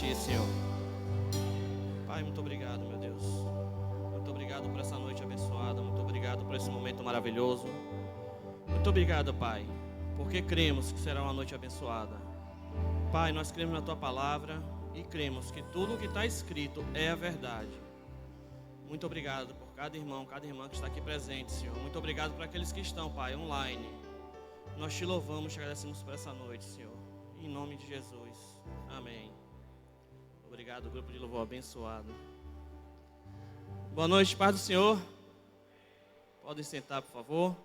Ti, Senhor. Pai, muito obrigado, meu Deus. Muito obrigado por essa noite abençoada. Muito obrigado por esse momento maravilhoso. Muito obrigado, Pai, porque cremos que será uma noite abençoada. Pai, nós cremos na Tua palavra e cremos que tudo o que está escrito é a verdade. Muito obrigado por cada irmão, cada irmã que está aqui presente, Senhor. Muito obrigado por aqueles que estão, Pai, online. Nós Te louvamos, Te agradecemos por essa noite, Senhor. Em nome de Jesus. Amém. Obrigado, grupo de louvor abençoado. Boa noite, paz do Senhor. Podem sentar, por favor.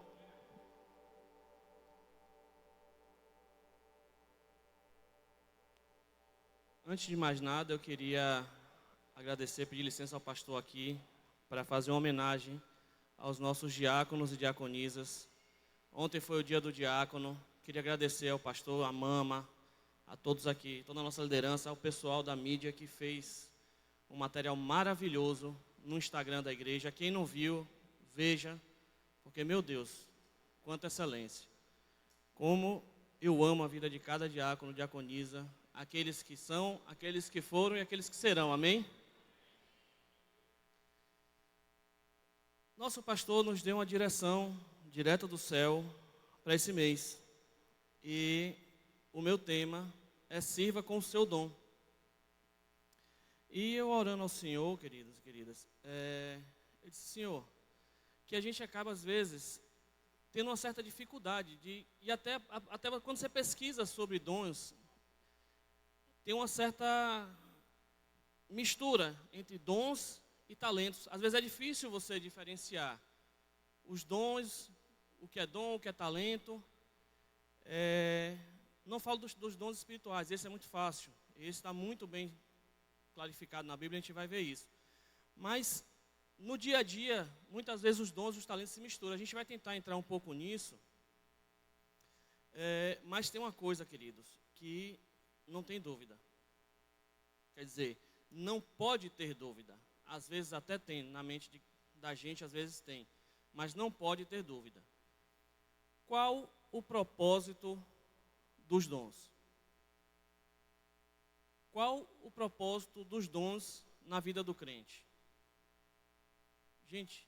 Antes de mais nada, eu queria agradecer, pedir licença ao pastor aqui para fazer uma homenagem aos nossos diáconos e diaconisas. Ontem foi o dia do diácono. Queria agradecer ao pastor, à mama, a todos aqui, toda a nossa liderança, ao pessoal da mídia que fez um material maravilhoso no Instagram da igreja. Quem não viu, veja, porque, meu Deus, quanta excelência. Como eu amo a vida de cada diácono, diaconisa, aqueles que são, aqueles que foram e aqueles que serão, amém? Nosso pastor nos deu uma direção direta do céu para esse mês. E o meu tema é sirva com o seu dom. E eu orando ao Senhor, queridos e queridas, eu disse, Senhor, que a gente acaba às vezes tendo uma certa dificuldade e até quando você pesquisa sobre dons, tem uma certa mistura entre dons e talentos. Às vezes é difícil você diferenciar os dons, o que é dom, o que é talento. Não falo dos dons espirituais, esse é muito fácil. Esse está muito bem clarificado na Bíblia, a gente vai ver isso. Mas no dia a dia, muitas vezes os dons e os talentos se misturam. A gente vai tentar entrar um pouco nisso. Mas tem uma coisa, queridos, que não tem dúvida. Quer dizer, não pode ter dúvida. Às vezes até tem, na mente da gente, às vezes tem. Mas não pode ter dúvida. Qual o propósito dos dons? Qual o propósito dos dons na vida do crente? Gente,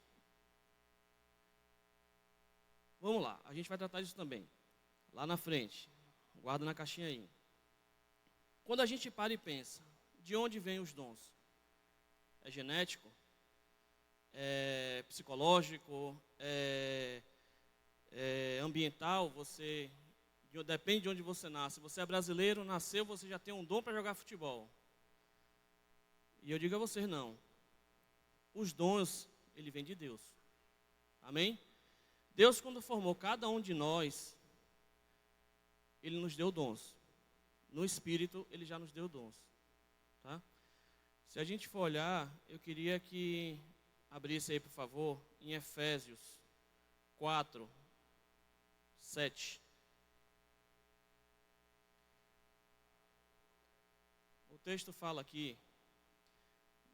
vamos lá, a gente vai tratar disso também. Lá na frente, guarda na caixinha aí. Quando a gente para e pensa, de onde vêm os dons? É genético? É psicológico? É ambiental? Depende de onde você nasce. Você é brasileiro, nasceu, você já tem um dom para jogar futebol. E eu digo a vocês, não. Os dons, ele vem de Deus. Amém? Deus, quando formou cada um de nós, ele nos deu dons. No Espírito, ele já nos deu dons. Tá? Se a gente for olhar, eu queria que abrisse aí, por favor, em Efésios 4, 7. O texto fala aqui,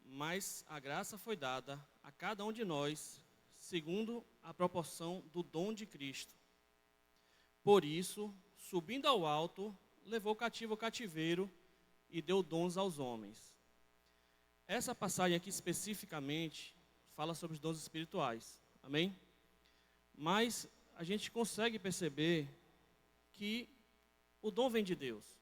mas a graça foi dada a cada um de nós, segundo a proporção do dom de Cristo. Por isso, subindo ao alto, levou cativo o cativeiro e deu dons aos homens. Essa passagem aqui especificamente fala sobre os dons espirituais, amém? Mas a gente consegue perceber que o dom vem de Deus.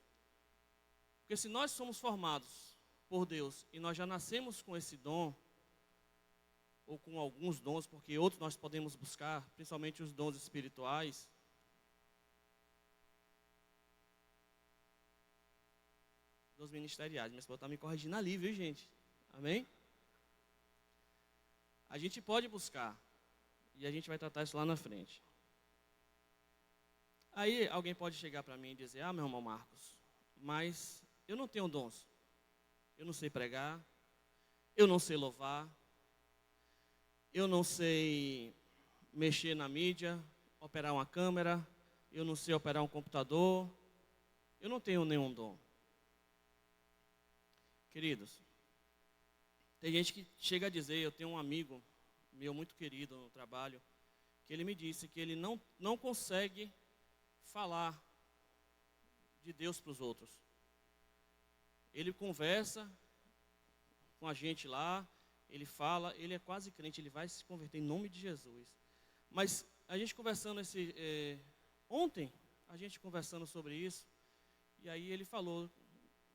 Porque se nós somos formados por Deus e nós já nascemos com esse dom, ou com alguns dons, porque outros nós podemos buscar, principalmente os dons espirituais, dons ministeriais. Minha esposa está me corrigindo ali, viu, gente? Amém? A gente pode buscar, e a gente vai tratar isso lá na frente. Aí alguém pode chegar para mim e dizer, meu irmão Marcos, mas eu não tenho dons. Eu não sei pregar, eu não sei louvar, eu não sei mexer na mídia, operar uma câmera, eu não sei operar um computador, eu não tenho nenhum dom. Queridos, tem gente que chega a dizer, eu tenho um amigo meu muito querido no trabalho, que ele me disse que ele não consegue falar de Deus para os outros. Ele conversa com a gente lá, ele fala, ele é quase crente, ele vai se converter em nome de Jesus. Mas a gente conversando ontem, a gente conversando sobre isso, e aí ele falou,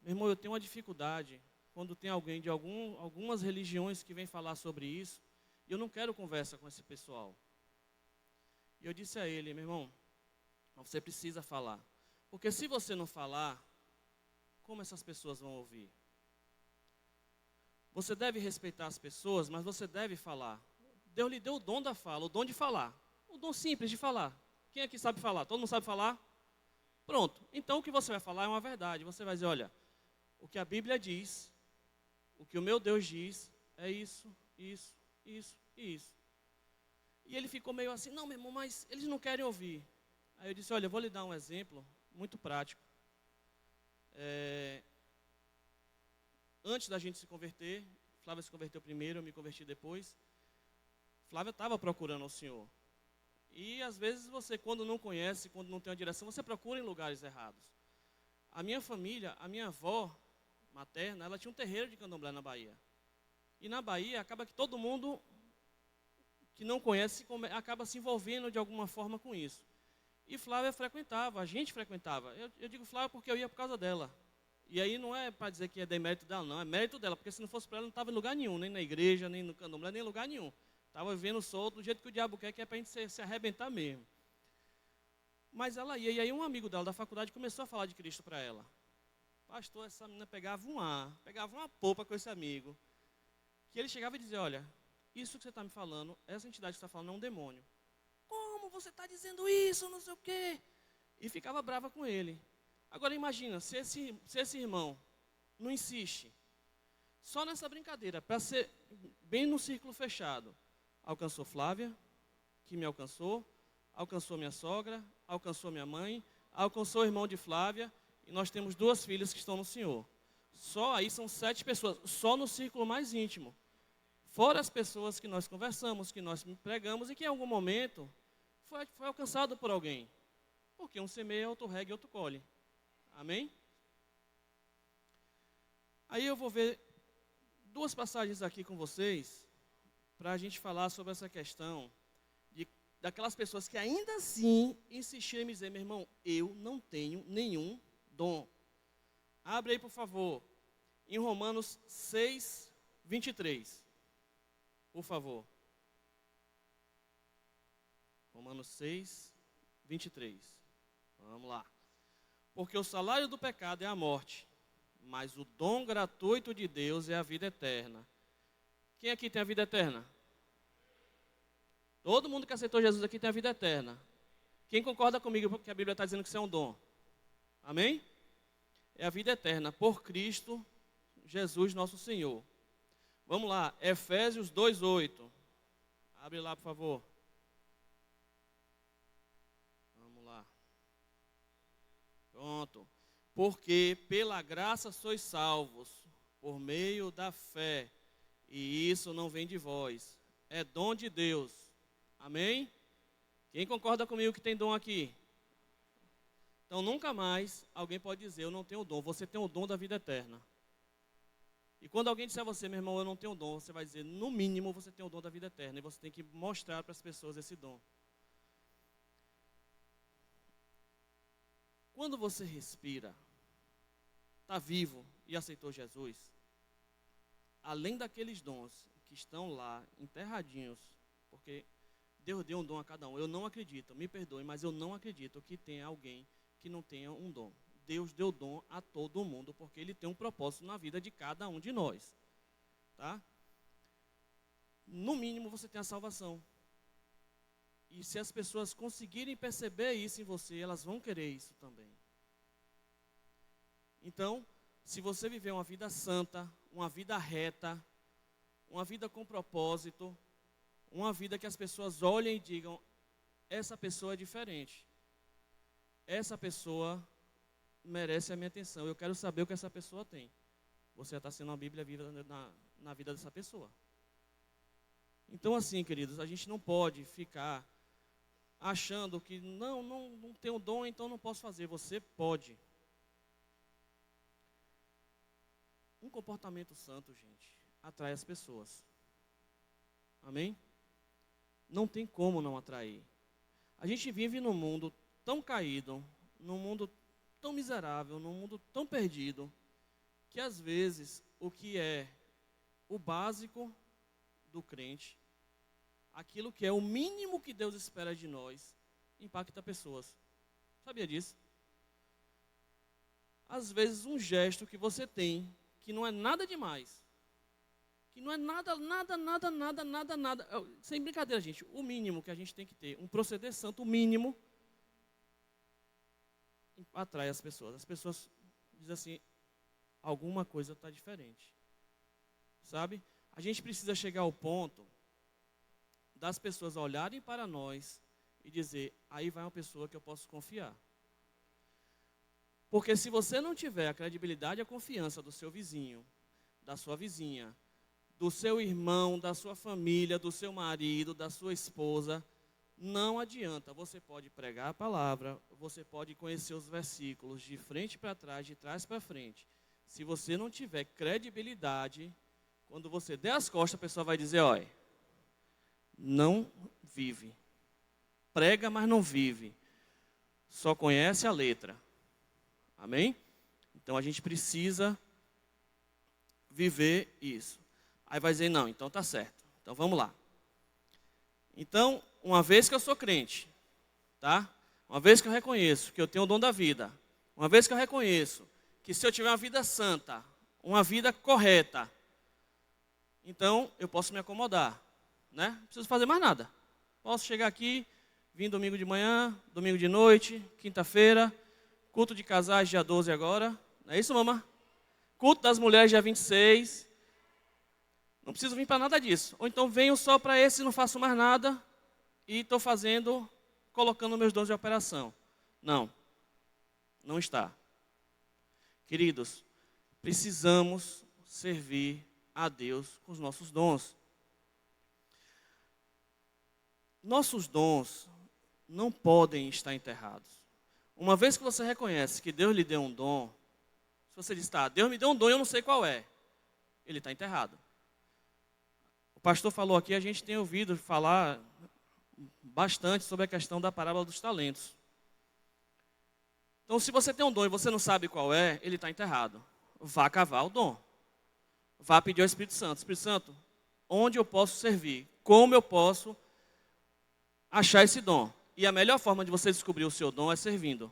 meu irmão, eu tenho uma dificuldade quando tem alguém de algumas religiões que vem falar sobre isso, e eu não quero conversa com esse pessoal. E eu disse a ele, meu irmão, você precisa falar. Porque se você não falar, como essas pessoas vão ouvir? Você deve respeitar as pessoas, mas você deve falar. Deus lhe deu o dom da fala, o dom de falar. O dom simples de falar. Quem aqui sabe falar? Todo mundo sabe falar? Pronto. Então o que você vai falar é uma verdade. Você vai dizer, olha, o que a Bíblia diz, o que o meu Deus diz, é isso, isso, isso e isso. E ele ficou meio assim, não, meu irmão, mas eles não querem ouvir. Aí eu disse, olha, eu vou lhe dar um exemplo muito prático. Antes da gente se converter, Flávia se converteu primeiro, eu me converti depois. Flávia estava procurando ao Senhor. E às vezes você, quando não conhece, quando não tem uma direção, você procura em lugares errados. A minha família, a minha avó materna, ela tinha um terreiro de candomblé na Bahia. E na Bahia, acaba que todo mundo que não conhece acaba se envolvendo de alguma forma com isso. E Flávia frequentava, a gente frequentava. Eu digo Flávia porque eu ia por causa dela. E aí não é para dizer que é demérito dela, não. É mérito dela, porque se não fosse para ela, não estava em lugar nenhum. Nem na igreja, nem no candomblé, nem em lugar nenhum. Estava vivendo solto do jeito que o diabo quer, que é para a gente se arrebentar mesmo. Mas ela ia, e aí um amigo dela da faculdade começou a falar de Cristo para ela. Pastor, essa menina pegava uma polpa com esse amigo. Que ele chegava e dizia, olha, isso que você está me falando, essa entidade que você está falando é um demônio. Como você está dizendo isso, não sei o quê? E ficava brava com ele. Agora imagina, se esse irmão não insiste, só nessa brincadeira, para ser bem no círculo fechado, alcançou Flávia, que me alcançou minha sogra, alcançou minha mãe, alcançou o irmão de Flávia, e nós temos 2 filhas que estão no Senhor. Só aí são 7 pessoas, só no círculo mais íntimo. Fora as pessoas que nós conversamos, que nós pregamos e que em algum momento foi alcançado por alguém. Porque um semeia, outro rega e outro colhe. Amém? Aí eu vou ver 2 passagens aqui com vocês, para a gente falar sobre essa questão daquelas pessoas que ainda assim insistiram em me dizer, meu irmão, eu não tenho nenhum dom. Abre aí, por favor, em Romanos 6, 23. Por favor. Romanos 6, 23. Vamos lá. Porque o salário do pecado é a morte, mas o dom gratuito de Deus é a vida eterna. Quem aqui tem a vida eterna? Todo mundo que aceitou Jesus aqui tem a vida eterna. Quem concorda comigo que a Bíblia está dizendo que isso é um dom? Amém? É a vida eterna por Cristo Jesus nosso Senhor. Vamos lá, Efésios 2:8. Abre lá, por favor. Vamos lá. Pronto. Porque pela graça sois salvos, por meio da fé. E isso não vem de vós. É dom de Deus. Amém? Quem concorda comigo que tem dom aqui? Então nunca mais alguém pode dizer, eu não tenho dom. Você tem o dom da vida eterna. E quando alguém disser a você, meu irmão, eu não tenho dom, você vai dizer, no mínimo você tem o dom da vida eterna. E você tem que mostrar para as pessoas esse dom. Quando você respira, está vivo e aceitou Jesus, além daqueles dons que estão lá, enterradinhos, porque Deus deu um dom a cada um. Eu não acredito, me perdoe, mas eu não acredito que tenha alguém que não tenha um dom. Deus deu dom a todo mundo, porque Ele tem um propósito na vida de cada um de nós. Tá? No mínimo você tem a salvação. E se as pessoas conseguirem perceber isso em você, elas vão querer isso também. Então, se você viver uma vida santa, uma vida reta, uma vida com propósito, uma vida que as pessoas olhem e digam, essa pessoa é diferente. Essa pessoa merece a minha atenção. Eu quero saber o que essa pessoa tem. Você está sendo uma Bíblia viva na vida dessa pessoa. Então assim, queridos, a gente não pode ficar achando que não tenho dom, então não posso fazer. Você pode. Um comportamento santo, gente, atrai as pessoas. Amém? Não tem como não atrair. A gente vive num mundo tão caído, num mundo tão miserável, num mundo tão perdido, que às vezes o que é o básico do crente, aquilo que é o mínimo que Deus espera de nós, impacta pessoas. Sabia disso? Às vezes um gesto que você tem, que não é nada demais, que não é nada, sem brincadeira, gente, o mínimo que a gente tem que ter, um proceder santo, o mínimo, atrai as pessoas. As pessoas dizem assim, alguma coisa está diferente. Sabe? A gente precisa chegar ao ponto das pessoas olharem para nós e dizer, aí vai uma pessoa que eu posso confiar. Porque se você não tiver a credibilidade e a confiança do seu vizinho, da sua vizinha, do seu irmão, da sua família, do seu marido, da sua esposa, não adianta. Você pode pregar a palavra, você pode conhecer os versículos de frente para trás, de trás para frente. Se você não tiver credibilidade, quando você der as costas, a pessoa vai dizer, olha, não vive. Prega, mas não vive. Só conhece a letra. Amém? Então a gente precisa viver isso. Aí vai dizer, não, então tá certo. Então vamos lá. Então, uma vez que eu sou crente, tá? Uma vez que eu reconheço que eu tenho o dom da vida, uma vez que eu reconheço que se eu tiver uma vida santa, uma vida correta, então eu posso me acomodar, né? Não preciso fazer mais nada. Posso chegar aqui, vir domingo de manhã, domingo de noite, quinta-feira, culto de casais dia 12 agora, não é isso, mamãe? Culto das mulheres dia 26. Não preciso vir para nada disso. Ou então venho só para esse e não faço mais nada e estou colocando meus dons de operação. Não, não está. Queridos, precisamos servir a Deus com os nossos dons. Nossos dons não podem estar enterrados. Uma vez que você reconhece que Deus lhe deu um dom, se você diz, tá, Deus me deu um dom e eu não sei qual é, ele está enterrado. O pastor falou aqui, a gente tem ouvido falar bastante sobre a questão da parábola dos talentos. Então, se você tem um dom e você não sabe qual é, ele está enterrado. Vá cavar o dom. Vá pedir ao Espírito Santo. Espírito Santo, onde eu posso servir? Como eu posso achar esse dom? E a melhor forma de você descobrir o seu dom é servindo.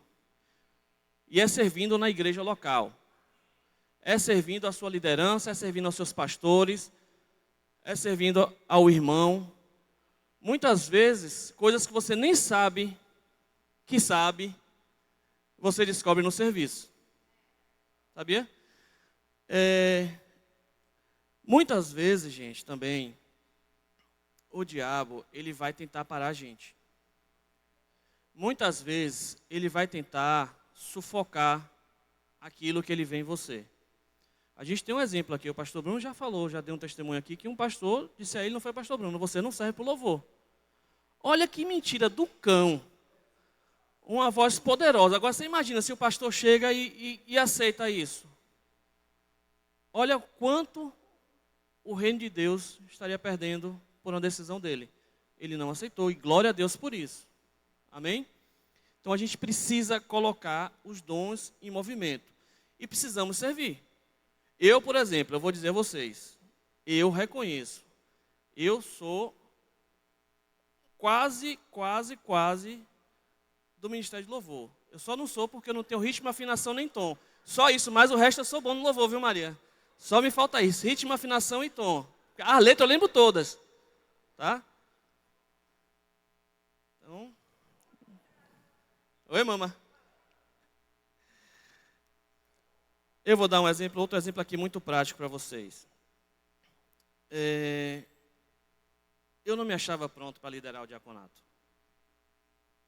E é servindo na igreja local. É servindo à sua liderança, é servindo aos seus pastores, é servindo ao irmão. Muitas vezes, coisas que você nem sabe, que sabe, você descobre no serviço. Sabia? Muitas vezes, gente, também, o diabo, ele vai tentar parar a gente. Muitas vezes, ele vai tentar sufocar aquilo que ele vê em você. A gente tem um exemplo aqui, o pastor Bruno já falou, já deu um testemunho aqui, que um pastor disse a ele, não foi pastor Bruno, você não serve para o louvor. Olha que mentira do cão. Uma voz poderosa. Agora você imagina se o pastor chega e aceita isso. Olha quanto o reino de Deus estaria perdendo por uma decisão dele. Ele não aceitou e glória a Deus por isso. Amém? Então a gente precisa colocar os dons em movimento. E precisamos servir. Eu, por exemplo, eu vou dizer a vocês, eu reconheço, eu sou quase do Ministério de Louvor. Eu só não sou porque eu não tenho ritmo, afinação nem tom. Só isso, mas o resto eu sou bom no louvor, viu, Maria? Só me falta isso, ritmo, afinação e tom. A letra eu lembro todas, tá? Então, oi, mamãe. Eu vou dar um exemplo, outro exemplo aqui muito prático para vocês. Eu não me achava pronto para liderar o diaconato.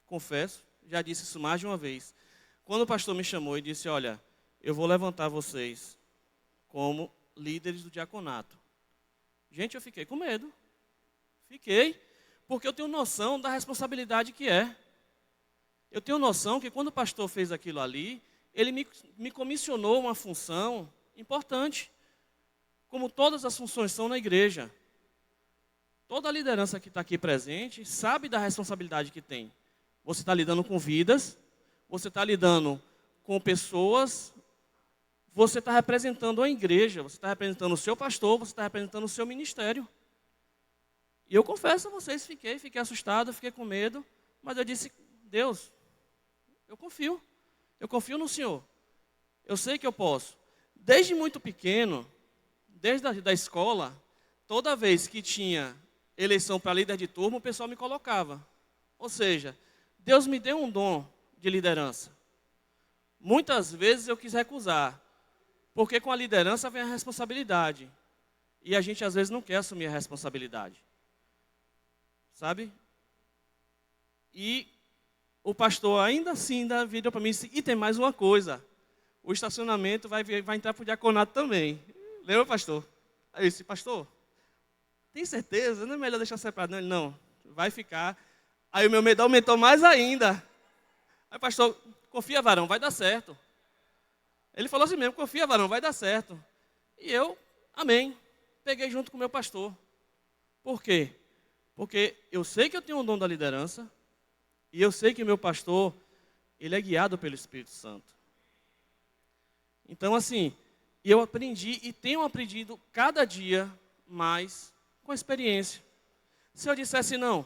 Confesso, já disse isso mais de uma vez. Quando o pastor me chamou e disse, olha, eu vou levantar vocês como líderes do diaconato. Gente, eu fiquei com medo. Fiquei, porque eu tenho noção da responsabilidade que é. Eu tenho noção que quando o pastor fez aquilo ali, ele me comissionou uma função importante. como todas as funções são na igreja. Toda a liderança que está aqui presente sabe da responsabilidade que tem. Você está lidando com vidas, você está lidando com pessoas, você está representando a igreja, você está representando o seu pastor, você está representando o seu ministério. E eu confesso a vocês, fiquei assustado, fiquei com medo, mas eu disse, Deus, eu confio no Senhor. Eu sei que eu posso. Desde muito pequeno, desde a escola, toda vez que tinha eleição para líder de turma, o pessoal me colocava. Ou seja, Deus me deu um dom de liderança. Muitas vezes eu quis recusar, porque com a liderança vem a responsabilidade. E a gente às vezes não quer assumir a responsabilidade. Sabe? E o pastor ainda assim virou para mim e disse, e tem mais uma coisa, o estacionamento vai entrar para o diaconato também. Lembra, pastor? Aí eu disse, pastor, tem certeza? Não é melhor deixar separado? Não, ele, não, vai ficar. Aí o meu medo aumentou mais ainda. Aí o pastor, confia, varão, vai dar certo. Ele falou assim mesmo, confia, varão, vai dar certo. E eu, amém, peguei junto com o meu pastor. Por quê? Porque eu sei que eu tenho um dom da liderança e eu sei que o meu pastor, ele é guiado pelo Espírito Santo. Então, assim, eu aprendi e tenho aprendido cada dia mais com a experiência. Se eu dissesse não,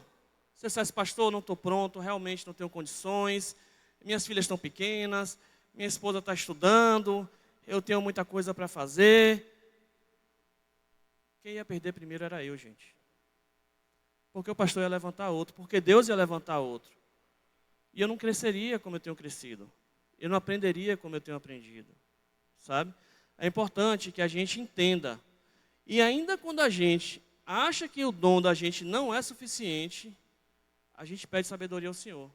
se eu dissesse, pastor, não estou pronto, realmente não tenho condições, minhas filhas estão pequenas, minha esposa está estudando, eu tenho muita coisa para fazer. Quem ia perder primeiro era eu, gente. Porque o pastor ia levantar outro, porque Deus ia levantar outro. E eu não cresceria como eu tenho crescido. Eu não aprenderia como eu tenho aprendido. Sabe? É importante que a gente entenda. E ainda quando a gente acha que o dom da gente não é suficiente, a gente pede sabedoria ao Senhor.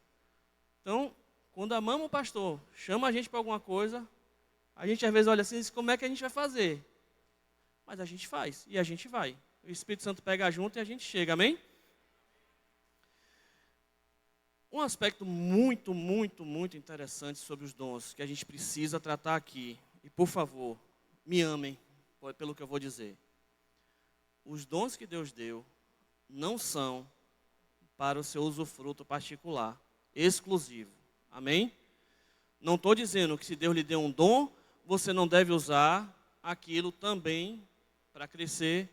Então, quando amamos o pastor, chama a gente para alguma coisa, a gente às vezes olha assim e diz, como é que a gente vai fazer? Mas a gente faz, e a gente vai. O Espírito Santo pega junto e a gente chega, amém? Um aspecto muito, muito, muito interessante sobre os dons que a gente precisa tratar aqui, e por favor, me amem pelo que eu vou dizer. Os dons que Deus deu não são para o seu usufruto particular, exclusivo. Amém? Não estou dizendo que se Deus lhe deu um dom, você não deve usar aquilo também para crescer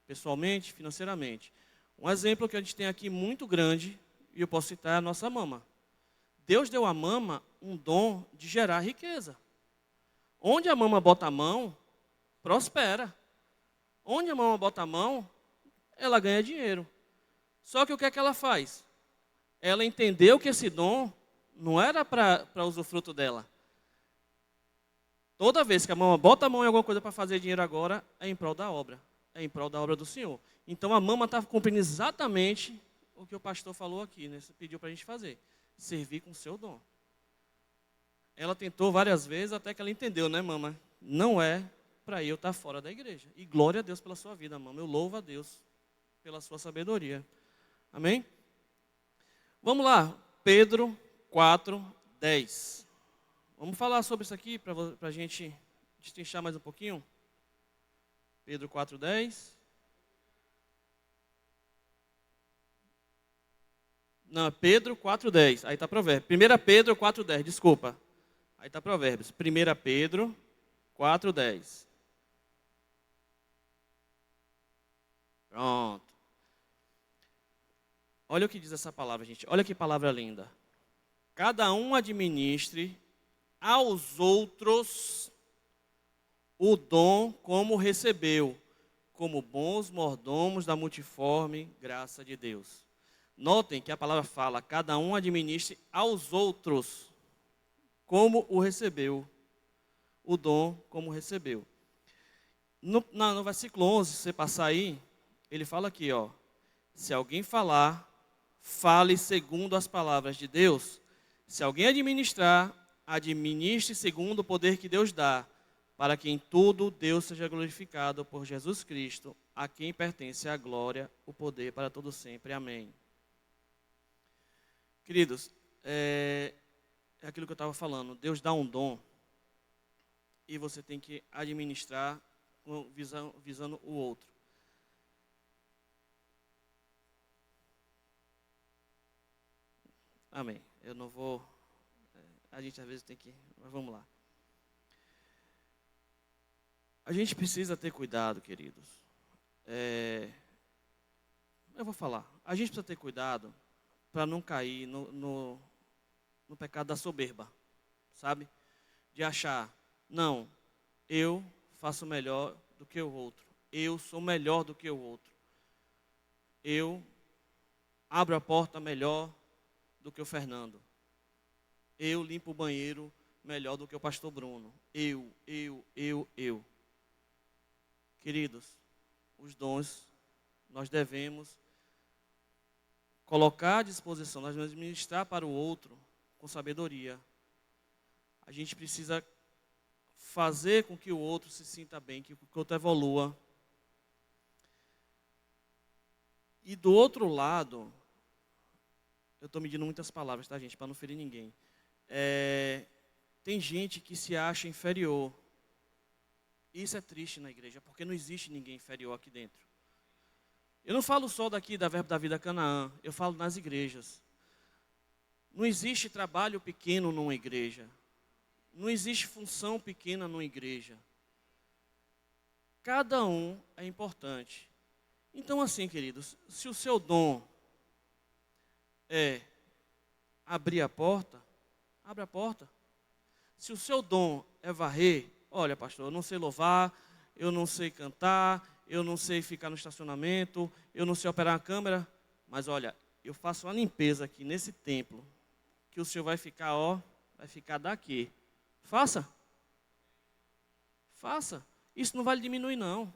pessoalmente, financeiramente. Um exemplo que a gente tem aqui muito grande, e eu posso citar a nossa mama. Deus deu à mama um dom de gerar riqueza. Onde a mama bota a mão, prospera. Onde a mama bota a mão, ela ganha dinheiro. Só que o que é que ela faz? Ela entendeu que esse dom não era para usufruto dela. Toda vez que a mama bota a mão em alguma coisa para fazer dinheiro agora, é em prol da obra. É em prol da obra do Senhor. Então a mama está cumprindo exatamente o que o pastor falou aqui, né? Pediu para a gente fazer. Servir com o seu dom. Ela tentou várias vezes até que ela entendeu, né, mama? Não é para eu estar fora da igreja. E glória a Deus pela sua vida, mama. Eu louvo a Deus pela sua sabedoria. Amém? Vamos lá. Pedro 4:10. Vamos falar sobre isso aqui para a gente destrinchar mais um pouquinho. Pedro 4:10. Não, Pedro 4:10. Aí está Provérbios. 1 Pedro 4:10, desculpa. Aí está Provérbios. 1 Pedro 4:10. Pronto. Olha o que diz essa palavra, gente. Olha que palavra linda. Cada um administre aos outros o dom como recebeu, como bons mordomos da multiforme graça de Deus. Notem que a palavra fala, cada um administre aos outros como o recebeu, o dom como recebeu. No versículo 11, se você passar aí, ele fala aqui, ó, se alguém falar, fale segundo as palavras de Deus. Se alguém administrar, administre segundo o poder que Deus dá, para que em tudo Deus seja glorificado por Jesus Cristo, a quem pertence a glória, o poder para todo sempre. Amém. Queridos, é aquilo que eu estava falando. Deus dá um dom e você tem que administrar visando o outro. Amém. Eu não vou... A gente às vezes tem que... Mas vamos lá. A gente precisa ter cuidado, queridos. Eu vou falar. A gente precisa ter cuidado para não cair no pecado da soberba, sabe? De achar, não, eu faço melhor do que o outro. Eu sou melhor do que o outro. Eu abro a porta melhor do que o Fernando. Eu limpo o banheiro melhor do que o pastor Bruno. Eu. Queridos, os dons nós devemos colocar à disposição, nós devemos ministrar para o outro com sabedoria. A gente precisa fazer com que o outro se sinta bem, que o outro evolua. E do outro lado, eu estou medindo muitas palavras, tá, gente, para não ferir ninguém. Tem gente que se acha inferior. Isso é triste na igreja, porque não existe ninguém inferior aqui dentro. Eu não falo só daqui da Verbo da Vida Canaã, eu falo nas igrejas. Não existe trabalho pequeno numa igreja. Não existe função pequena numa igreja. Cada um é importante. Então, assim, queridos, se o seu dom é abrir a porta, abre a porta. Se o seu dom é varrer, olha, pastor, eu não sei louvar, eu não sei cantar, eu não sei ficar no estacionamento, eu não sei operar a câmera, mas olha, eu faço uma limpeza aqui nesse templo, que o senhor vai ficar, vai ficar daqui. Faça. Faça. Isso não vai lhe diminuir, não.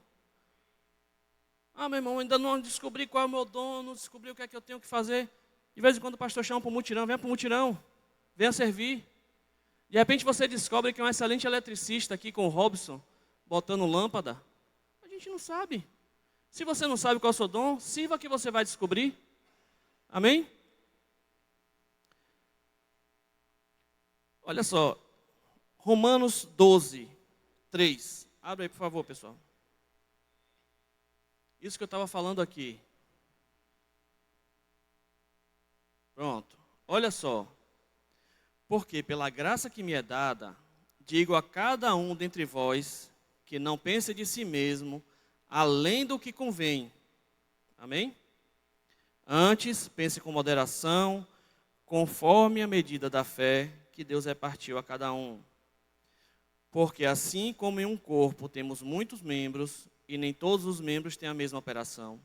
Ah, meu irmão, ainda não descobri qual é o meu dom, não descobri o que é que eu tenho que fazer. De vez em quando o pastor chama para o mutirão, venha para o mutirão, venha servir. De repente você descobre que é um excelente eletricista aqui com o Robson, botando lâmpada. A gente não sabe. Se você não sabe qual é o seu dom, sirva que você vai descobrir. Amém? Olha só, Romanos 12, 3. Abre aí, por favor, pessoal. Isso que eu estava falando aqui. Pronto. Olha só. Porque pela graça que me é dada, digo a cada um dentre vós que não pense de si mesmo além do que convém. Amém? Antes, pense com moderação, conforme a medida da fé que Deus repartiu a cada um. Porque assim como em um corpo temos muitos membros, e nem todos os membros têm a mesma operação,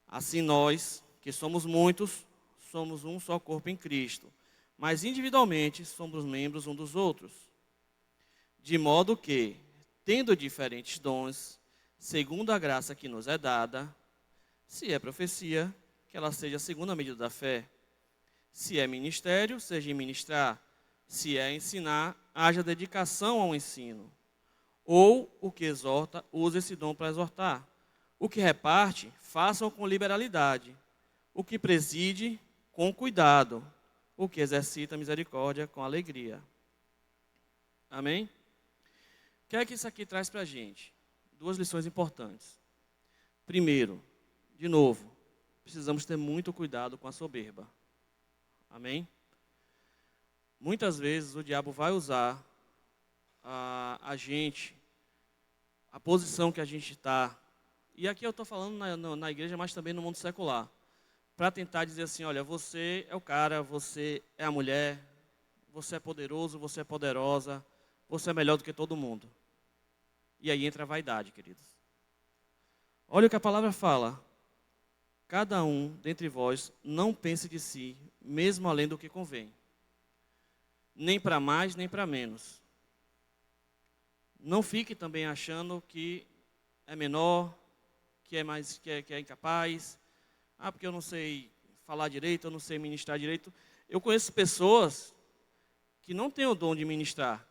assim nós, que somos muitos, somos um só corpo em Cristo, mas individualmente somos membros uns dos outros. De modo que, tendo diferentes dons, segundo a graça que nos é dada, se é profecia, que ela seja segundo a medida da fé. Se é ministério, seja em ministrar. Se é ensinar, haja dedicação ao ensino. Ou o que exorta, use esse dom para exortar. O que reparte, façam com liberalidade. O que preside, com cuidado. O que exercita a misericórdia, com alegria. Amém? O que é que isso aqui traz para a gente? Duas lições importantes. Primeiro, de novo, precisamos ter muito cuidado com a soberba. Amém? Muitas vezes o diabo vai usar a gente, a posição que a gente está, e aqui eu estou falando na igreja, mas também no mundo secular, para tentar dizer assim, olha, você é o cara, você é a mulher, você é poderoso, você é poderosa, você é melhor do que todo mundo. E aí entra a vaidade, queridos. Olha o que a palavra fala. Cada um dentre vós não pense de si, mesmo além do que convém. Nem para mais, nem para menos. Não fique também achando que é menor, que é incapaz. Ah, porque eu não sei falar direito, eu não sei ministrar direito. Eu conheço pessoas que não têm o dom de ministrar,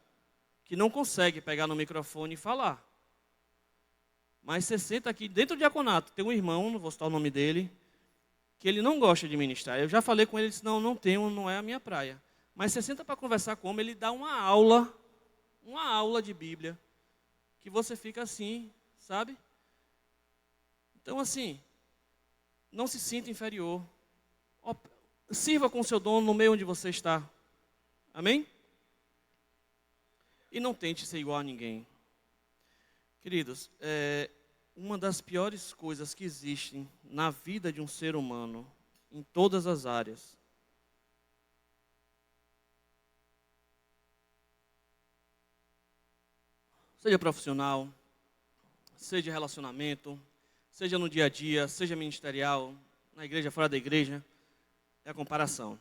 que não conseguem pegar no microfone e falar. Mas você senta aqui, dentro do diaconato, tem um irmão, não vou citar o nome dele, que ele não gosta de ministrar. Eu já falei com ele, ele disse, não tenho, não é a minha praia. Mas você senta para conversar com ele, ele dá uma aula de Bíblia, que você fica assim, sabe? Então, assim, não se sinta inferior. Sirva com o seu dom no meio onde você está. Amém? E não tente ser igual a ninguém. Queridos, uma das piores coisas que existem na vida de um ser humano, em todas as áreas, seja profissional, seja relacionamento, seja no dia a dia, seja ministerial, na igreja, fora da igreja, é a comparação.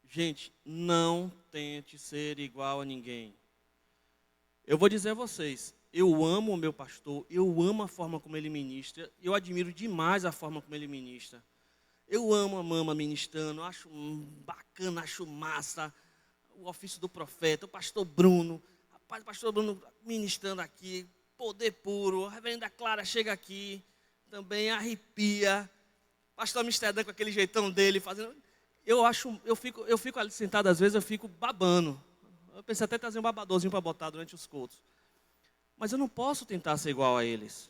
Gente, não tente ser igual a ninguém. Eu vou dizer a vocês, eu amo o meu pastor, eu amo a forma como ele ministra, eu admiro demais a forma como ele ministra. Eu amo a mama ministrando, acho bacana, acho massa o ofício do profeta, o pastor Bruno. Rapaz, o pastor Bruno ministrando aqui, poder puro. A reverenda Clara chega aqui, também arrepia. Pastor Amsterdã com aquele jeitão dele, fazendo... Eu fico ali sentado, às vezes eu fico babando. Eu pensei até em trazer um babadorzinho para botar durante os cultos. Mas eu não posso tentar ser igual a eles.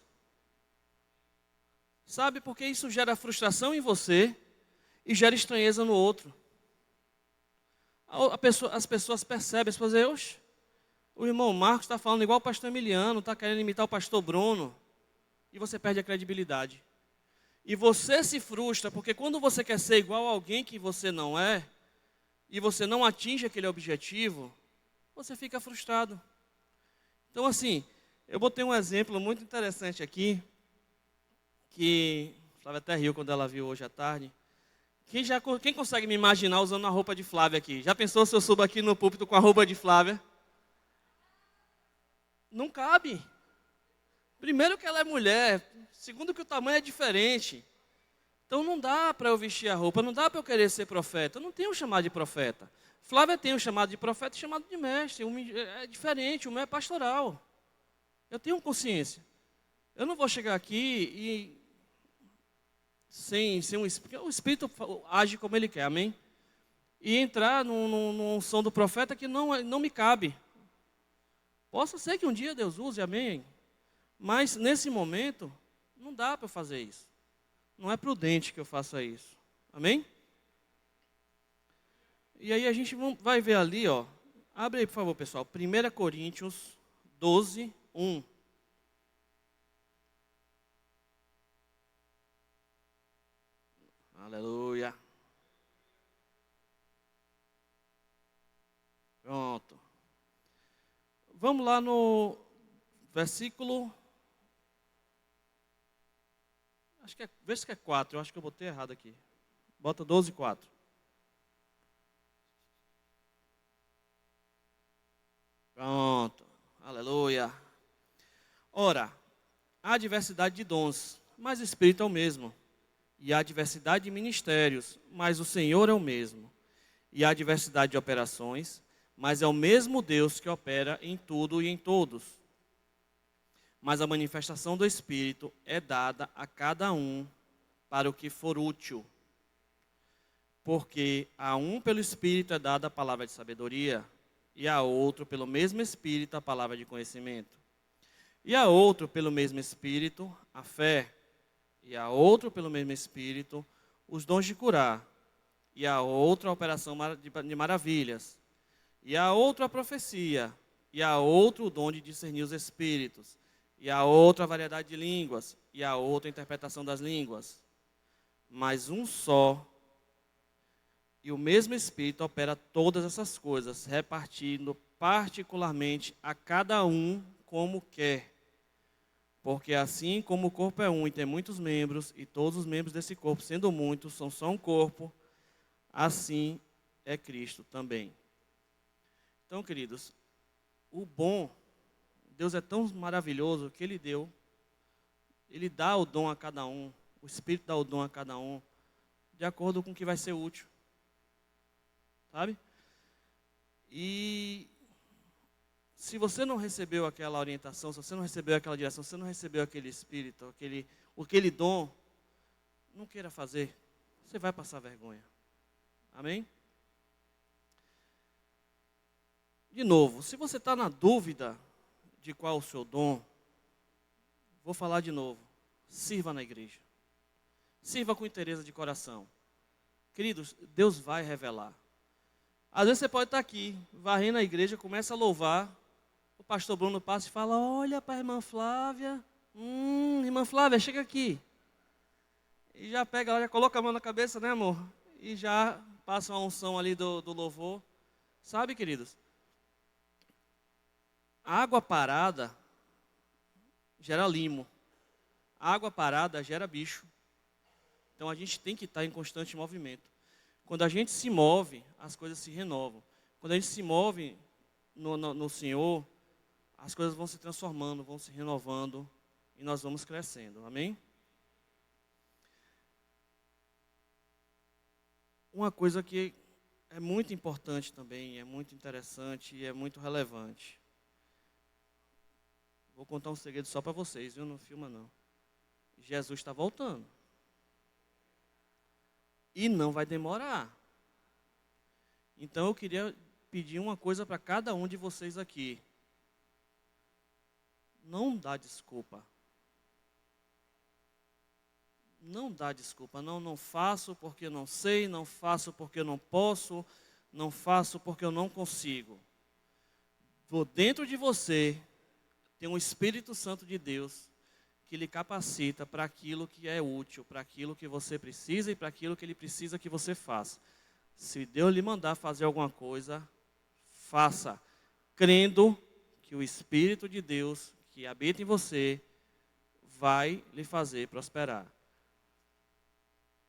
Sabe, porque isso gera frustração em você e gera estranheza no outro. As pessoas percebem, as pessoas dizem, oxe, o irmão Marcos está falando igual o pastor Emiliano, está querendo imitar o pastor Bruno. E você perde a credibilidade. E você se frustra, porque quando você quer ser igual a alguém que você não é, e você não atinge aquele objetivo, você fica frustrado. Então, assim, eu botei um exemplo muito interessante aqui, que Flávia até riu quando ela viu hoje à tarde. Quem consegue me imaginar usando a roupa de Flávia aqui? Já pensou se eu subo aqui no púlpito com a roupa de Flávia? Não cabe. Primeiro que ela é mulher, segundo que o tamanho é diferente. Então não dá para eu vestir a roupa, não dá para eu querer ser profeta. Eu não tenho chamado de profeta. Flávia tem o chamado de profeta e chamado de mestre. É diferente, o meu é pastoral. Eu tenho consciência. Eu não vou chegar aqui e sem um espírito, o espírito age como ele quer, amém? E entrar num som do profeta que não me cabe. Possa ser que um dia Deus use, amém? Mas nesse momento, não dá para eu fazer isso. Não é prudente que eu faça isso, amém? E aí a gente vai ver ali, ó. Abre aí, por favor, pessoal. 1 Coríntios 12, 1. Aleluia. Pronto. Vamos lá no versículo... Vê se é 4, eu acho que eu botei errado aqui. Bota 12, 4. Pronto. Aleluia. Ora, há diversidade de dons, mas o Espírito é o mesmo. E há diversidade de ministérios, mas o Senhor é o mesmo. E há diversidade de operações, mas é o mesmo Deus que opera em tudo e em todos. Mas a manifestação do Espírito é dada a cada um para o que for útil. Porque a um pelo Espírito é dada a palavra de sabedoria, e a outro pelo mesmo Espírito a palavra de conhecimento. E a outro pelo mesmo Espírito a fé, e a outro pelo mesmo Espírito os dons de curar, e a outro a operação de maravilhas, e a outro a profecia, e a outro o dom de discernir os espíritos, e a outra a variedade de línguas, e a outra a interpretação das línguas. Mas um só e o mesmo Espírito opera todas essas coisas, repartindo particularmente a cada um como quer. Porque assim como o corpo é um e tem muitos membros, e todos os membros desse corpo, sendo muitos, são só um corpo, assim é Cristo também. Então, queridos, o bom, Deus é tão maravilhoso que Ele dá o dom a cada um, o Espírito dá o dom a cada um, de acordo com o que vai ser útil. Sabe? E se você não recebeu aquela orientação, se você não recebeu aquela direção, se você não recebeu aquele Espírito, aquele dom, não queira fazer, você vai passar vergonha. Amém? De novo, se você está na dúvida de qual o seu dom, Vou falar de novo. Sirva na igreja. Sirva com interesse de coração. Queridos, Deus vai revelar. Às vezes você pode estar aqui, varrendo a igreja, começa a louvar. O pastor Bruno passa e fala, olha para a irmã Flávia. Irmã Flávia, chega aqui. E já pega, ela já coloca a mão na cabeça, né, amor? E já passa uma unção ali do louvor. Sabe, queridos? Água parada gera limo. Água parada gera bicho. Então a gente tem que estar em constante movimento. Quando a gente se move, as coisas se renovam. Quando a gente se move no Senhor, as coisas vão se transformando, vão se renovando e nós vamos crescendo. Amém? Uma coisa que é muito importante também, é muito interessante e é muito relevante. Vou contar um segredo só para vocês, viu? Não filma não. Jesus está voltando. E não vai demorar. Então eu queria pedir uma coisa para cada um de vocês aqui. Não dá desculpa. Não dá desculpa. Não faço porque não sei, não faço porque não posso, não faço porque eu não consigo. Dentro de você tem um Espírito Santo de Deus que lhe capacita para aquilo que é útil, para aquilo que você precisa e para aquilo que Ele precisa que você faça. Se Deus lhe mandar fazer alguma coisa, faça, crendo que o Espírito de Deus que habita em você vai lhe fazer prosperar.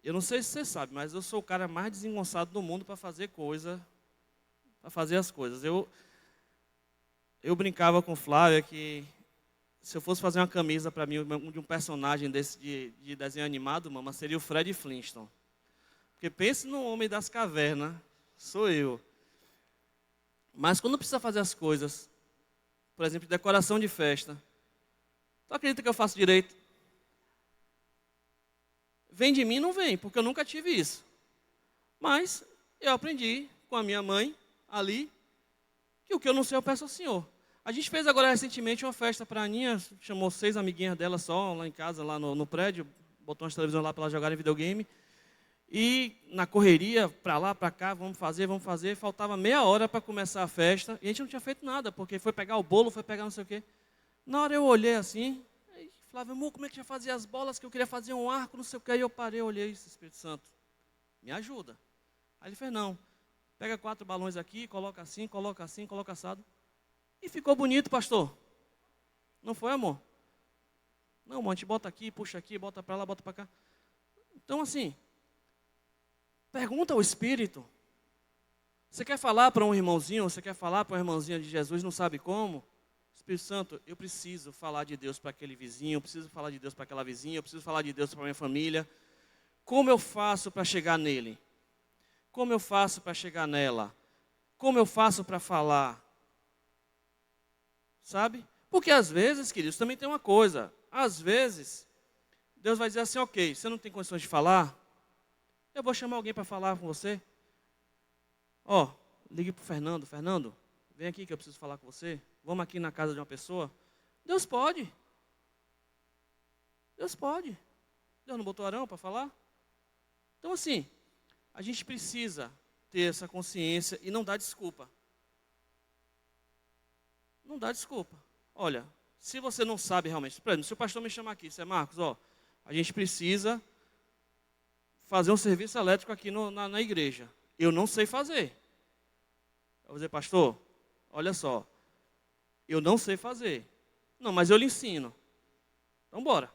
Eu não sei se você sabe, mas eu sou o cara mais desengonçado do mundo para fazer as coisas. Eu brincava com Flávia que se eu fosse fazer uma camisa para mim de um personagem desse de desenho animado, mama, seria o Fred Flintstone. Porque pense no homem das cavernas, sou eu. Mas quando precisa fazer as coisas, por exemplo, decoração de festa, tu acredita que eu faço direito? Vem de mim, não vem, porque eu nunca tive isso. Mas eu aprendi com a minha mãe ali que o que eu não sei eu peço ao Senhor. A gente fez agora recentemente uma festa para a Aninha, chamou 6 amiguinhas dela só, lá em casa, lá no prédio, botou umas televisões lá para elas jogarem videogame. E na correria, para lá, para cá, vamos fazer, faltava meia hora para começar a festa, e a gente não tinha feito nada, porque foi pegar o bolo, foi pegar não sei o quê. Na hora eu olhei assim, aí Flávio, amor, como é que já fazia as bolas, que eu queria fazer um arco, não sei o quê, aí eu parei, olhei, Espírito Santo, me ajuda. Aí ele fez, não, pega 4 balões aqui, coloca assim, coloca assado. E ficou bonito, pastor. Não foi, amor? Não, amor, a gente bota aqui, bota para lá, bota para cá. Então, assim, pergunta ao Espírito. Você quer falar para um irmãozinho, você quer falar para uma irmãzinha de Jesus, não sabe como? Espírito Santo, eu preciso falar de Deus para aquele vizinho, eu preciso falar de Deus para aquela vizinha, eu preciso falar de Deus para a minha família. Como eu faço para chegar nele? Como eu faço para chegar nela? Como eu faço para falar? Sabe? Porque às vezes, queridos, também tem uma coisa. Às vezes, Deus vai dizer assim, ok, você não tem condições de falar? Eu vou chamar alguém para falar com você. Ó, ligue para o Fernando. Fernando, vem aqui que eu preciso falar com você. Vamos aqui na casa de uma pessoa. Deus pode. Deus pode. Deus não botou Arão para falar? Então assim, a gente precisa ter essa consciência e não dar desculpa. Não dá desculpa. Olha, se você não sabe realmente, por exemplo, se o pastor me chamar aqui, você é Marcos, ó, a gente precisa fazer um serviço elétrico aqui na igreja. Eu não sei fazer. Eu vou dizer, pastor, olha só, eu não sei fazer. Não, mas eu lhe ensino. Então bora.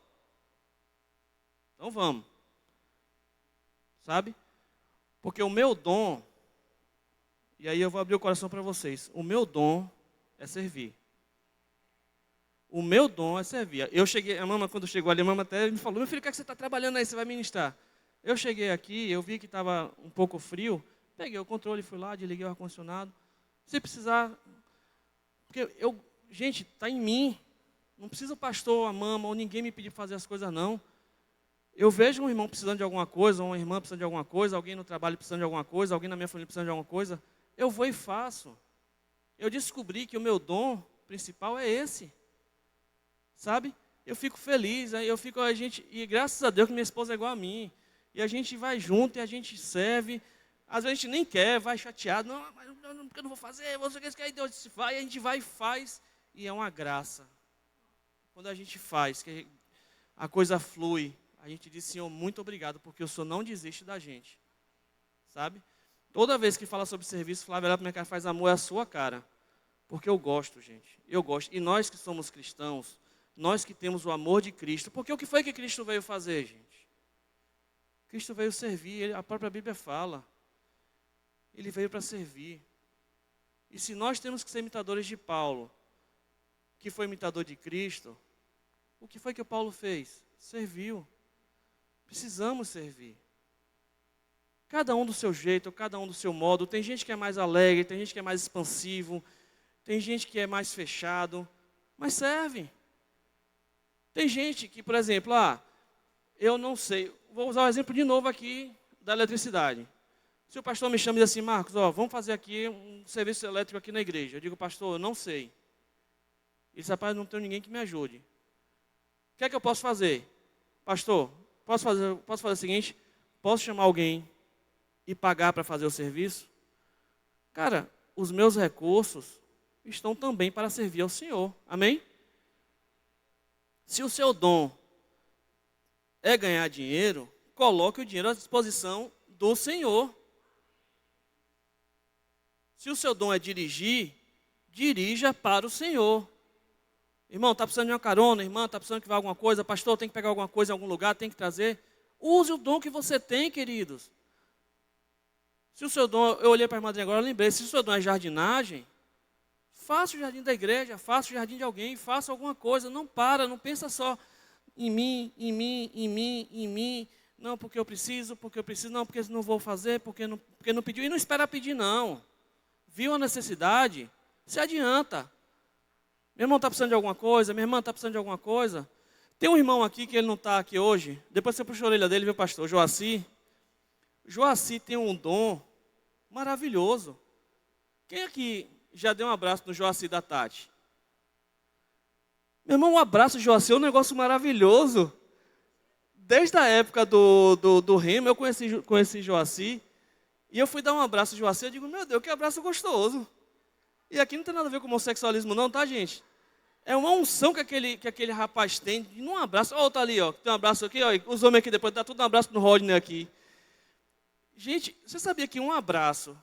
Então vamos. Sabe? Porque o meu dom, e aí eu vou abrir o coração para vocês, o meu dom é servir. O meu dom é servir. Eu cheguei, a mama quando chegou ali, a mama até me falou, meu filho, o que é que você está trabalhando aí, você vai ministrar? Eu cheguei aqui, eu vi que estava um pouco frio, peguei o controle, fui lá, desliguei o ar-condicionado. Se precisar, porque gente, está em mim. Não precisa o pastor, a mama, ou ninguém me pedir para fazer as coisas, não. Eu vejo um irmão precisando de alguma coisa, ou uma irmã precisando de alguma coisa, alguém no trabalho precisando de alguma coisa, alguém na minha família precisando de alguma coisa, eu vou e faço. Eu descobri que o meu dom principal é esse. Sabe? eu fico feliz, e graças a Deus que minha esposa é igual a mim. E a gente vai junto e a gente serve. Às vezes a gente nem quer, vai chateado. Não, mas porque eu não vou fazer, você quer que Deus vai, a gente vai e faz. E é uma graça. Quando a gente faz, que a coisa flui, a gente diz, Senhor, muito obrigado, porque o Senhor não desiste da gente. Sabe? Toda vez que fala sobre serviço, Flávia, olha para minha cara, faz amor é a sua cara. Porque eu gosto, gente. Eu gosto. E nós que somos cristãos, nós que temos o amor de Cristo, porque o que foi que Cristo veio fazer, gente? Cristo veio servir, a própria Bíblia fala. Ele veio para servir. E se nós temos que ser imitadores de Paulo, que foi imitador de Cristo, o que foi que o Paulo fez? Serviu. Precisamos servir. Cada um do seu jeito, cada um do seu modo. Tem gente que é mais alegre, tem gente que é mais expansivo, tem gente que é mais fechado, mas serve. Tem gente que, por exemplo, eu não sei, vou usar o exemplo de novo aqui da eletricidade. Se o pastor me chama e diz assim, Marcos, vamos fazer aqui um serviço elétrico aqui na igreja. Eu digo, pastor, eu não sei. Ele diz, rapaz, não tenho ninguém que me ajude. O que é que eu posso fazer? Pastor, posso fazer o seguinte, posso chamar alguém e pagar para fazer o serviço? Cara, os meus recursos estão também para servir ao Senhor. Amém? Se o seu dom é ganhar dinheiro, coloque o dinheiro à disposição do Senhor. Se o seu dom é dirigir, dirija para o Senhor. Irmão, está precisando de uma carona, irmã, está precisando que vá alguma coisa, pastor, tem que pegar alguma coisa em algum lugar, tem que trazer. Use o dom que você tem, queridos. Se o seu dom, eu olhei para a irmã agora, eu lembrei, se o seu dom é jardinagem, faça o jardim da igreja, faça o jardim de alguém, faça alguma coisa, não pensa só em mim, em mim, em mim, em mim. Não, porque eu preciso, não, porque não vou fazer, porque não pediu. E não espera pedir, não. Viu a necessidade, se adianta. Meu irmão está precisando de alguma coisa, minha irmã está precisando de alguma coisa. Tem um irmão aqui que ele não está aqui hoje, depois você puxa a orelha dele, viu, pastor? Joaci. Joaci tem um dom maravilhoso. Quem aqui já deu um abraço no Joaci da Tati? Meu irmão, um abraço de Joaci é um negócio maravilhoso. Desde a época do Remo, eu conheci Joaci. E eu fui dar um abraço de Joaci, eu digo, meu Deus, que abraço gostoso. E aqui não tem nada a ver com homossexualismo não, tá, gente? É uma unção que aquele rapaz tem, de um abraço. Ó, tá ali, ó, tem um abraço aqui, ó, os homens aqui depois, dá tudo um abraço no Rodney aqui. Gente, você sabia que um abraço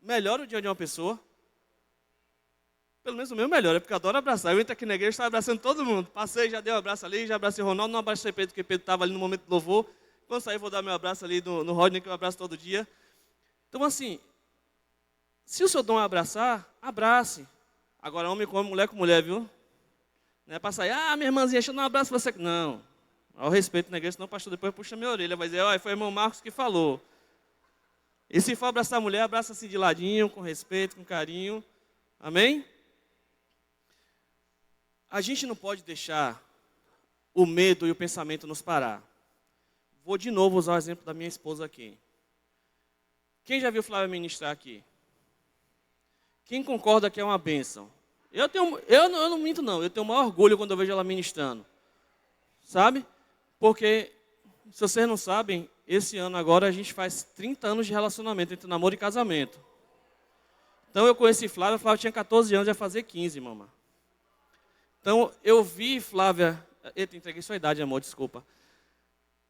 melhora o dia de uma pessoa? Pelo menos o meu melhora, porque eu adoro abraçar. Eu entro aqui na igreja, estou abraçando todo mundo. Passei, já dei um abraço ali, já abracei o Ronaldo, não abracei Pedro, porque Pedro estava ali no momento do louvor. Quando sair, vou dar meu abraço ali no Rodney, que eu abraço todo dia. Então, assim, se o seu dom é abraçar, abrace. Agora, homem com homem, mulher com mulher, viu? Não é para sair, minha irmãzinha, deixa eu dar um abraço para você. Não, ao respeito na igreja, senão o pastor depois puxa minha orelha. Vai dizer, foi o irmão Marcos que falou. E se for abraçar a mulher, abraça assim de ladinho, com respeito, com carinho. Amém? A gente não pode deixar o medo e o pensamento nos parar. Vou de novo usar o exemplo da minha esposa aqui. Quem já viu Flávia ministrar aqui? Quem concorda que é uma bênção? Eu não minto não, eu tenho o maior orgulho quando eu vejo ela ministrando. Sabe? Porque, se vocês não sabem, esse ano agora a gente faz 30 anos de relacionamento entre namoro e casamento. Então eu conheci Flávia tinha 14 anos, ia fazer 15, mamãe. Então eu vi Flávia, eita, entreguei sua idade, amor, desculpa.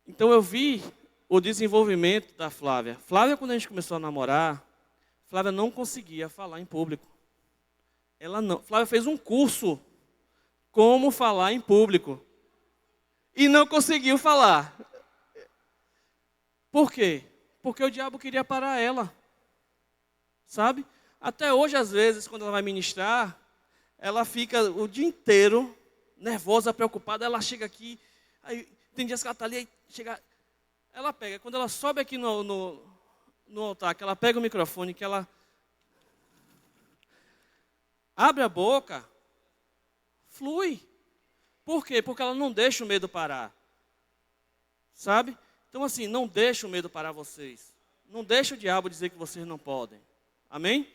Então eu vi o desenvolvimento da Flávia. Flávia, quando a gente começou a namorar, Flávia não conseguia falar em público. Flávia fez um curso como falar em público. E não conseguiu falar. Por quê? Porque o diabo queria parar ela. Sabe? Até hoje, às vezes, quando ela vai ministrar, ela fica o dia inteiro nervosa, preocupada. Ela chega aqui, aí tem dias que ela está ali, aí chega, ela pega. Quando ela sobe aqui no altar, que ela pega o microfone, que ela abre a boca, flui. Por quê? Porque ela não deixa o medo parar. Sabe? Então, assim, não deixa o medo parar vocês. Não deixa o diabo dizer que vocês não podem. Amém?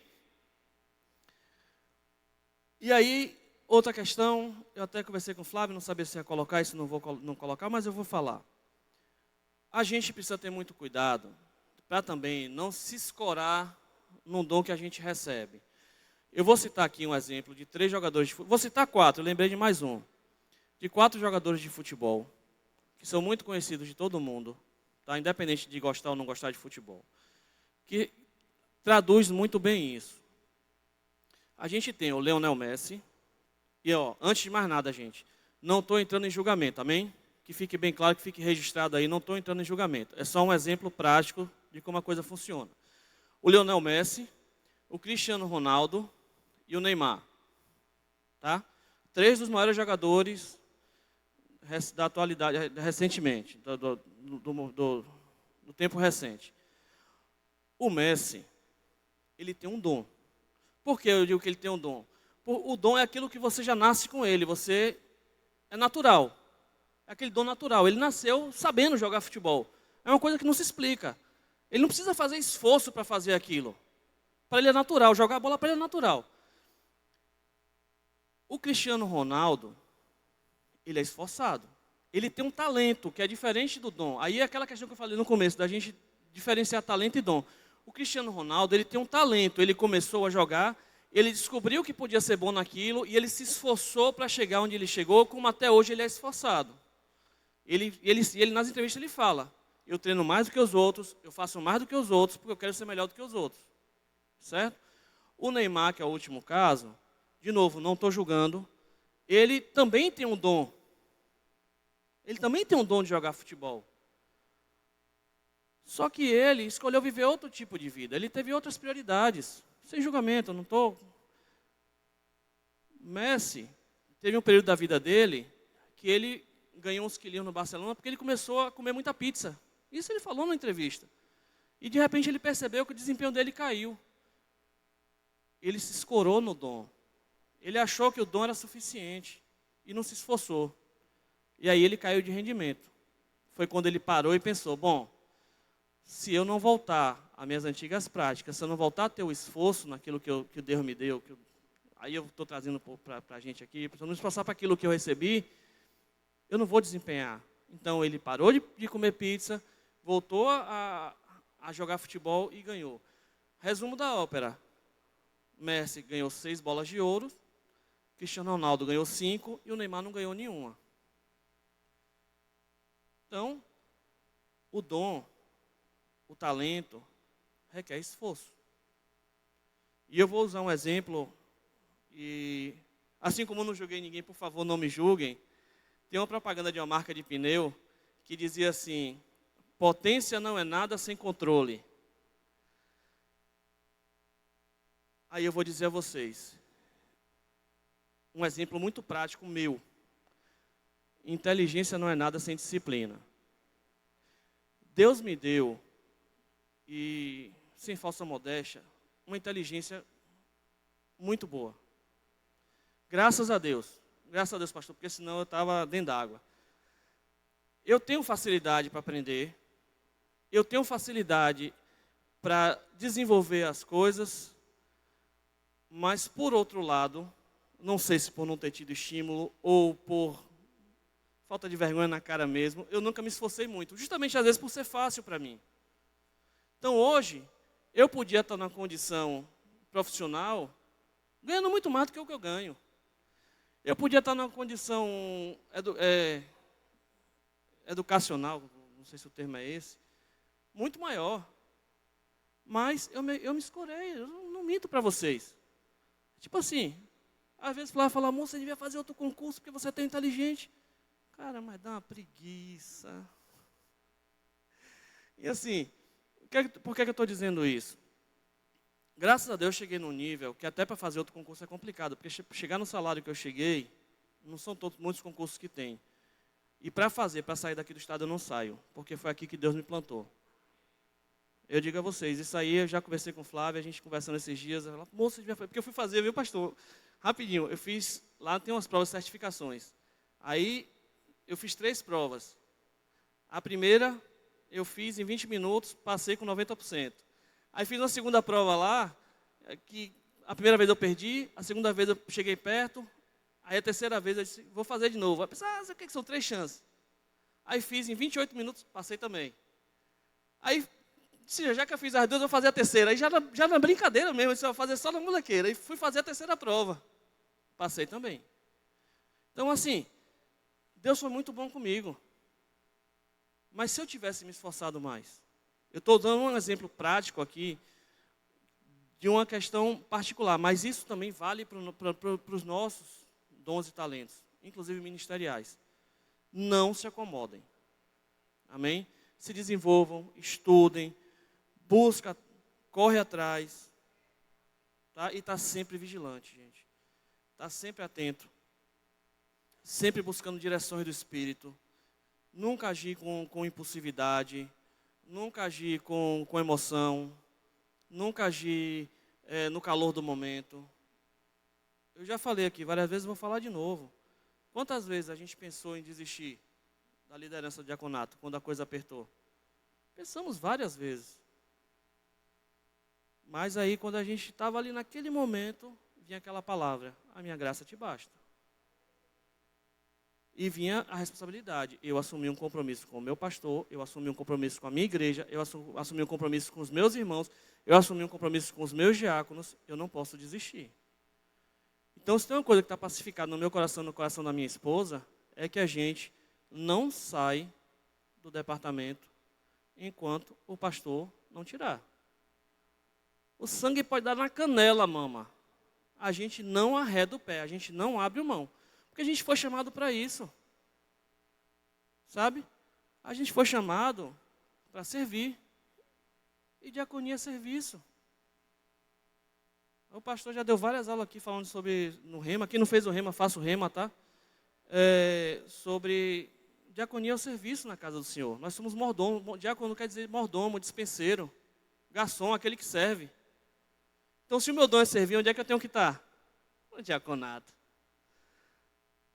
E aí, outra questão, eu até conversei com o Flávio, não sabia se ia colocar isso, não vou não colocar, mas eu vou falar. A gente precisa ter muito cuidado para também não se escorar no dom que a gente recebe. Eu vou citar aqui um exemplo de 3 jogadores de futebol. Vou citar 4, eu lembrei de mais um. De 4 jogadores de futebol, que são muito conhecidos de todo mundo, tá? Independente de gostar ou não gostar de futebol, que traduz muito bem isso. A gente tem o Lionel Messi, e antes de mais nada, gente, não estou entrando em julgamento, amém? Que fique bem claro, que fique registrado aí, não estou entrando em julgamento. É só um exemplo prático de como a coisa funciona. O Lionel Messi, o Cristiano Ronaldo e o Neymar. Tá? 3 dos maiores jogadores da atualidade, recentemente, do tempo recente. O Messi, ele tem um dom. Por que eu digo que ele tem um dom? O dom é aquilo que você já nasce com ele, você é natural. É aquele dom natural. Ele nasceu sabendo jogar futebol. É uma coisa que não se explica. Ele não precisa fazer esforço para fazer aquilo. Para ele é natural, jogar a bola para ele é natural. O Cristiano Ronaldo, ele é esforçado. Ele tem um talento que é diferente do dom. Aí é aquela questão que eu falei no começo, da gente diferenciar talento e dom. O Cristiano Ronaldo, ele tem um talento. Ele começou a jogar, ele descobriu que podia ser bom naquilo e ele se esforçou para chegar onde ele chegou, como até hoje ele é esforçado. Ele nas entrevistas ele fala, eu treino mais do que os outros, eu faço mais do que os outros, porque eu quero ser melhor do que os outros. Certo? O Neymar, que é o último caso, de novo, não estou julgando, ele também tem um dom. Ele também tem um dom de jogar futebol. Só que ele escolheu viver outro tipo de vida. Ele teve outras prioridades. Sem julgamento, eu não estou... Messi teve um período da vida dele que ele ganhou uns quilinhos no Barcelona porque ele começou a comer muita pizza. Isso ele falou na entrevista. E de repente ele percebeu que o desempenho dele caiu. Ele se escorou no dom. Ele achou que o dom era suficiente e não se esforçou. E aí ele caiu de rendimento. Foi quando ele parou e pensou, bom, se eu não voltar às minhas antigas práticas, se eu não voltar a ter o esforço naquilo que Deus me deu, aí eu estou trazendo para a gente aqui, para não esforçar para aquilo que eu recebi, eu não vou desempenhar. Então ele parou de comer pizza, voltou a jogar futebol e ganhou. Resumo da ópera. Messi ganhou 6 bolas de ouro, Cristiano Ronaldo ganhou 5 e o Neymar não ganhou nenhuma. Então, o dom, o talento, requer esforço. E eu vou usar um exemplo, e assim como eu não julguei ninguém, por favor, não me julguem. Tem uma propaganda de uma marca de pneu que dizia assim, potência não é nada sem controle. Aí eu vou dizer a vocês, um exemplo muito prático meu. Inteligência não é nada sem disciplina. Deus me deu, e sem falsa modéstia, uma inteligência muito boa. Graças a Deus, pastor, porque senão eu estava dentro d'água. Eu tenho facilidade para aprender, eu tenho facilidade para desenvolver as coisas, mas por outro lado, não sei se por não ter tido estímulo ou por falta de vergonha na cara mesmo, eu nunca me esforcei muito, justamente às vezes por ser fácil para mim. Então hoje, eu podia estar numa condição profissional, ganhando muito mais do que o que eu ganho. Eu podia estar numa condição educacional, não sei se o termo é esse, muito maior. Mas eu me escorei, eu não minto para vocês. Tipo assim, às vezes fala, moça, você devia fazer outro concurso porque você é tão inteligente. Cara, mas dá uma preguiça. E assim, por que eu estou dizendo isso? Graças a Deus eu cheguei num nível que até para fazer outro concurso é complicado, porque chegar no salário que eu cheguei, não são muitos concursos que tem. E para sair daqui do estado eu não saio, porque foi aqui que Deus me plantou. Eu digo a vocês, isso aí eu já conversei com o Flávio, a gente conversando esses dias, ela, moça, porque eu fui fazer, viu, pastor? Rapidinho, eu fiz, lá tem umas provas de certificações. Aí eu fiz 3 provas. A primeira eu fiz em 20 minutos, passei com 90%. Aí fiz uma segunda prova lá, que a primeira vez eu perdi, a segunda vez eu cheguei perto, Aí a terceira vez eu disse, vou fazer de novo. Aí pensei, o que são 3 chances? Aí fiz em 28 minutos, passei também. Aí, já que eu fiz as 2, eu vou fazer a terceira. Aí já na brincadeira mesmo, eu disse, eu vou fazer só na molequeira. Aí fui fazer a terceira prova. Passei também. Então, assim, Deus foi muito bom comigo. Mas se eu tivesse me esforçado mais, eu estou dando um exemplo prático aqui de uma questão particular, mas isso também vale para os nossos dons e talentos, inclusive ministeriais. Não se acomodem. Amém? Se desenvolvam, estudem, busca, corre atrás, tá? E está sempre vigilante, gente. Está sempre atento, sempre buscando direções do Espírito. Nunca agir com impulsividade, nunca agir com emoção, nunca agir no calor do momento. Eu já falei aqui várias vezes, vou falar de novo. Quantas vezes a gente pensou em desistir da liderança do diaconato, quando a coisa apertou? Pensamos várias vezes. Mas aí, quando a gente estava ali naquele momento, vinha aquela palavra, a minha graça te basta. E vinha a responsabilidade. Eu assumi um compromisso com o meu pastor, eu assumi um compromisso com a minha igreja, eu assumi um compromisso com os meus irmãos, eu assumi um compromisso com os meus diáconos, eu não posso desistir. Então, se tem uma coisa que está pacificada no meu coração, no coração da minha esposa, é que a gente não sai do departamento enquanto o pastor não tirar. O sangue pode dar na canela, mama. A gente não arreda o pé, a gente não abre mão. Porque a gente foi chamado para isso. Sabe? A gente foi chamado para servir. E diaconia é serviço. O pastor já deu várias aulas aqui falando sobre, no rema. Quem não fez o rema, faça o rema, tá? Sobre diaconia é o serviço na casa do Senhor. Nós somos mordomo. Diácono quer dizer mordomo, dispenseiro, garçom, aquele que serve. Então, se o meu dom é servir, onde é que eu tenho que estar? No diaconato.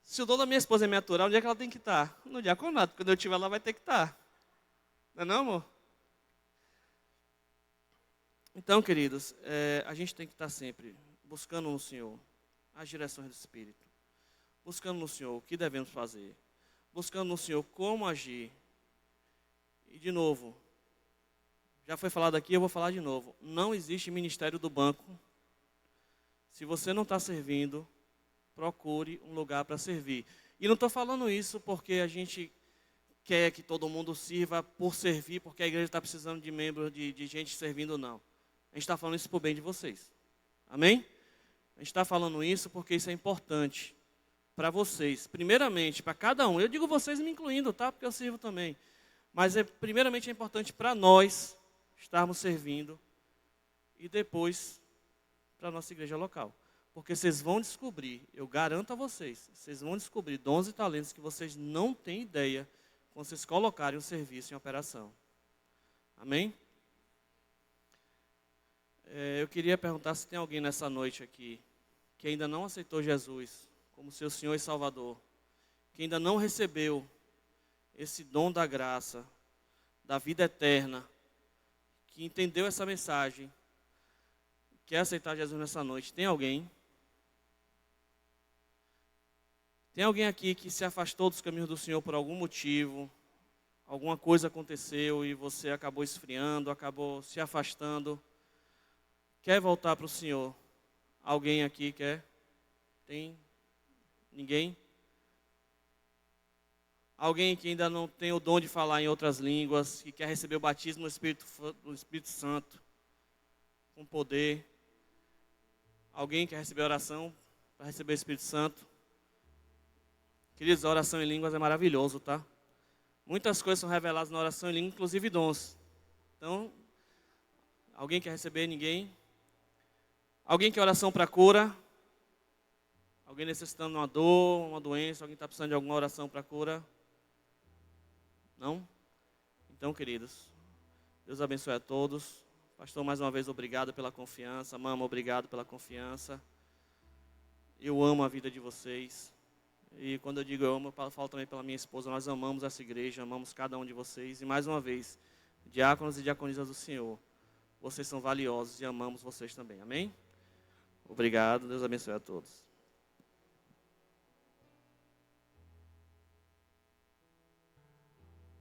Se o dom da minha esposa é me aturar, onde é que ela tem que estar? No diaconato. Quando eu estiver lá, vai ter que estar. Não é não, amor? Então, queridos, a gente tem que estar sempre buscando no Senhor as direções do Espírito. Buscando no Senhor o que devemos fazer. Buscando no Senhor como agir. E, de novo, já foi falado aqui, eu vou falar de novo. Não existe ministério do banco. Se você não está servindo, procure um lugar para servir. E não estou falando isso porque a gente quer que todo mundo sirva por servir, porque a igreja está precisando de membros, de gente servindo, não. A gente está falando isso por bem de vocês. Amém? A gente está falando isso porque isso é importante para vocês. Primeiramente, para cada um. Eu digo vocês me incluindo, tá? Porque eu sirvo também. Mas primeiramente é importante para nós estarmos servindo e depois para a nossa igreja local. Porque vocês vão descobrir, eu garanto a vocês, vocês vão descobrir dons e talentos que vocês não têm ideia quando vocês colocarem o serviço em operação. Amém? Eu queria perguntar se tem alguém nessa noite aqui que ainda não aceitou Jesus como seu Senhor e Salvador, que ainda não recebeu esse dom da graça, da vida eterna, que entendeu essa mensagem, quer aceitar Jesus nessa noite. Tem alguém? Tem alguém aqui que se afastou dos caminhos do Senhor por algum motivo, alguma coisa aconteceu e você acabou esfriando, acabou se afastando, quer voltar para o Senhor? Alguém aqui quer? Tem? Ninguém? Alguém que ainda não tem o dom de falar em outras línguas, que quer receber o batismo do Espírito Santo, com poder? Alguém quer receber oração para receber o Espírito Santo? Queridos, a oração em línguas é maravilhoso, tá? Muitas coisas são reveladas na oração em línguas, inclusive dons. Então, alguém quer receber? Ninguém? Alguém quer oração para cura? Alguém necessitando de uma dor, uma doença? Alguém está precisando de alguma oração para cura? Não? Então, queridos, Deus abençoe a todos. Pastor, mais uma vez, obrigado pela confiança. Mama, obrigado pela confiança. Eu amo a vida de vocês. E quando eu digo eu amo, eu falo também pela minha esposa. Nós amamos essa igreja, amamos cada um de vocês. E mais uma vez, diáconos e diaconisas do Senhor, vocês são valiosos e amamos vocês também. Amém? Obrigado, Deus abençoe a todos.